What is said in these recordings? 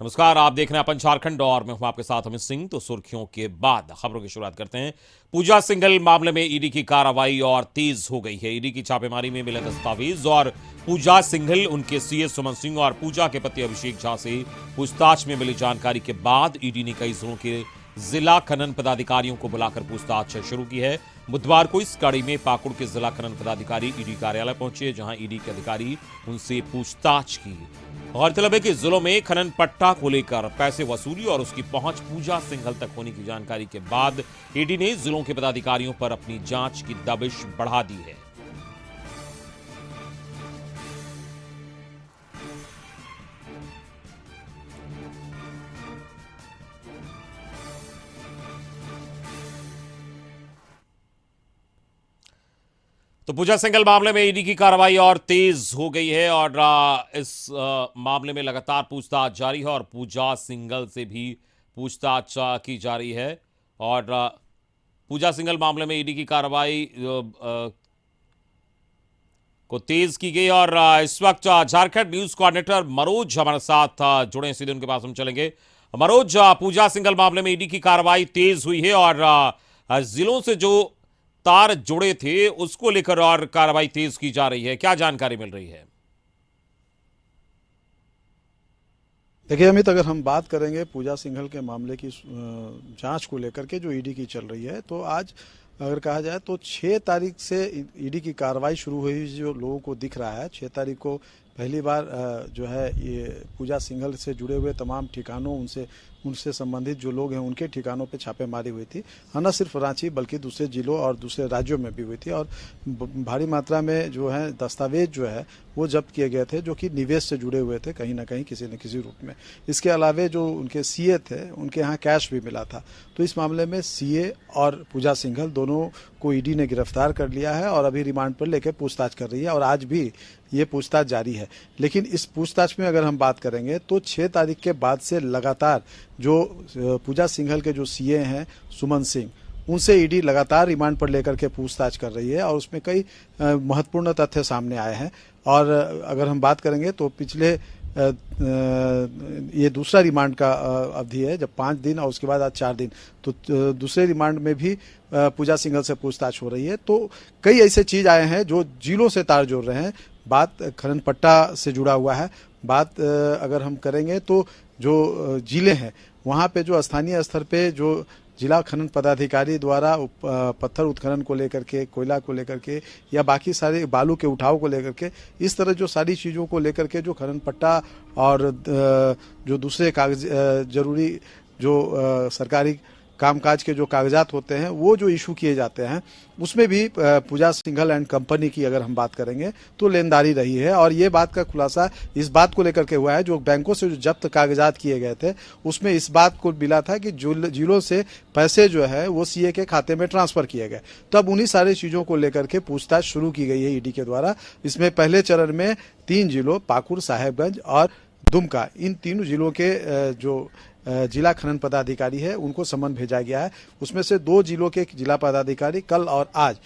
नमस्कार, आप देख रहे हैं अपन झारखंड और मैं हूं आपके साथ अमित सिंह। तो सुर्खियों के बाद खबरों की शुरुआत करते हैं। पूजा सिंघल मामले में ईडी की कार्रवाई और तेज हो गई है। ईडी की छापेमारी में मिले दस्तावेज और पूजा सिंघल, उनके सीए सुमन सिंह और पूजा के पति अभिषेक झा से पूछताछ में मिली जानकारी के बाद ईडी ने कई जिलों के जिला खनन पदाधिकारियों को बुलाकर पूछताछ शुरू की है। बुधवार को इस कड़ी में पाकुड़ के जिला खनन पदाधिकारी ईडी कार्यालय पहुंचे, जहां ईडी के अधिकारी उनसे पूछताछ की। गौरतलब है कि जिलों में खनन पट्टा को लेकर पैसे वसूली और उसकी पहुंच पूजा सिंघल तक होने की जानकारी के बाद ईडी ने जिलों के पदाधिकारियों पर अपनी जांच की दबिश बढ़ा दी है। तो पूजा सिंघल मामले में ईडी की कार्रवाई और तेज हो गई है और इस मामले में लगातार पूछताछ जारी है और पूजा सिंघल से भी पूछताछ की जा रही है। और पूजा सिंघल मामले में ईडी की कार्रवाई को तेज की गई। और इस वक्त झारखंड न्यूज कोऑर्डिनेटर मनोज हमारे साथ जुड़े हैं, सीधे उनके पास हम चलेंगे। मनोज, पूजा सिंघल मामले में ईडी की कार्रवाई तेज हुई है और जिलों से जो तार जुड़े थे उसको लेकर और कार्रवाई तेज की जा रही है, क्या जानकारी मिल रही है? देखिए अमित, अगर हम बात करेंगे पूजा सिंघल के मामले की जांच को लेकर के जो ईडी की चल रही है, तो आज अगर कहा जाए तो 6 तारीख से ईडी की कार्रवाई शुरू हुई, जो लोगों को दिख रहा है। 6 तारीख को पहली बार जो है ये पूजा सिंघल से जुड़े हुए तमाम ठिकानों, उनसे संबंधित जो लोग हैं उनके ठिकानों पे छापेमारी हुई थी। हाँ, न सिर्फ रांची बल्कि दूसरे जिलों और दूसरे राज्यों में भी हुई थी और भारी मात्रा में जो है दस्तावेज जो है वो जब्त किए गए थे, जो कि निवेश से जुड़े हुए थे कहीं ना कहीं किसी न किसी रूप में। इसके अलावे जो उनके सीए थे उनके यहाँ कैश भी मिला था। तो इस मामले में सीए और पूजा सिंघल दोनों को ईडी ने गिरफ्तार कर लिया है और अभी रिमांड पर लेकर पूछताछ कर रही है और आज भी ये पूछताछ जारी है। लेकिन इस पूछताछ में अगर हम बात करेंगे तो 6 तारीख के बाद से लगातार जो पूजा सिंघल के जो सीए हैं सुमन सिंह, उनसे ईडी लगातार रिमांड पर लेकर के पूछताछ कर रही है और उसमें कई महत्वपूर्ण तथ्य सामने आए हैं। और अगर हम बात करेंगे तो पिछले ये दूसरा रिमांड का अवधि है, जब 5 दिन और उसके बाद आज 4 दिन, तो दूसरे रिमांड में भी पूजा सिंघल से पूछताछ हो रही है। तो कई ऐसे चीज आए हैं जो जिलों से तार जोड़ रहे हैं। बात खनन पट्टा से जुड़ा हुआ है। बात अगर हम करेंगे तो जो जिले हैं वहाँ पे जो स्थानीय स्तर पे जो जिला खनन पदाधिकारी द्वारा पत्थर उत्खनन को लेकर के, कोयला को लेकर के या बाकी सारे बालू के उठाव को लेकर के, इस तरह जो सारी चीज़ों को लेकर के जो खनन पट्टा और जो दूसरे कागज जरूरी जो सरकारी कामकाज के जो कागजात होते हैं वो जो इशू किए जाते हैं, उसमें भी पूजा सिंघल एंड कंपनी की अगर हम बात करेंगे तो लेनदारी रही है। और ये बात का खुलासा इस बात को लेकर के हुआ है, जो बैंकों से जो जब्त कागजात किए गए थे उसमें इस बात को मिला था कि जिलों से पैसे जो है वो सीए के खाते में ट्रांसफर किए गए। तब उन्हीं सारी चीज़ों को लेकर के पूछताछ शुरू की गई है ईडी के द्वारा। इसमें पहले चरण में 3 जिलों पाकुड़, साहेबगंज और दुमका, इन तीनों जिलों के जो जिला खनन पदाधिकारी है उनको समन भेजा गया है। उसमें से 2 जिलों के जिला पदाधिकारी कल और आज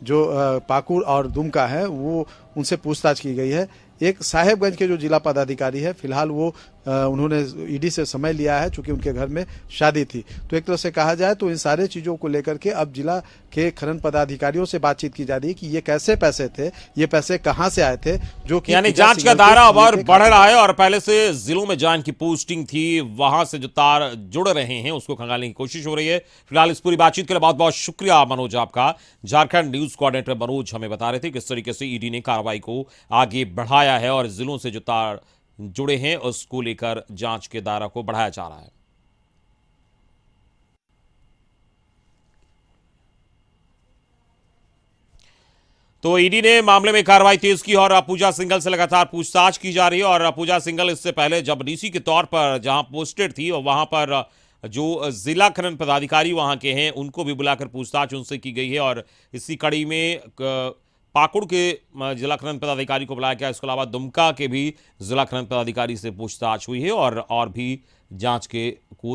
जो पाकुड़ और दुमका है वो उनसे पूछताछ की गई है। एक साहेबगंज के जो जिला पदाधिकारी है, फिलहाल वो उन्होंने ईडी से समय लिया है चूंकि उनके घर में शादी थी। तो एक तरह से कहा जाए तो इन सारे चीजों को लेकर के अब जिला के खनन पदाधिकारियों से बातचीत की जा रही है कि ये कैसे पैसे थे, ये पैसे कहां से आए थे, जो कि यानी जांच का दायरा अब और बढ़ रहा है और पहले से जिलों में जान की पोस्टिंग थी, वहां से जो तार जुड़ रहे हैं उसको खंगालने की कोशिश हो रही है। फिलहाल इस पूरी बातचीत के लिए बहुत बहुत शुक्रिया मनोज आपका। झारखंड न्यूज कोऑर्डिनेटर मनोज हमें बता रहे थे किस तरीके से ईडी ने कार्रवाई को आगे बढ़ाया है और जिलों से जो तार जुड़े हैं उसको लेकर जांच के दायरा को बढ़ाया जा रहा है। तो ईडी ने मामले में कार्रवाई तेज की और पूजा सिंघल से लगातार पूछताछ की जा रही है। और पूजा सिंघल इससे पहले जब डीसी के तौर पर जहां पोस्टेड थी और वहां पर जो जिला खनन पदाधिकारी वहां के हैं उनको भी बुलाकर पूछताछ उनसे की गई है। और इसी कड़ी में पाकुड़ के जिला खनन पदाधिकारी को बुलाया गया। इसके अलावा दुमका के भी जिला खनन पदाधिकारी से पूछताछ हुई है और भी जांच के को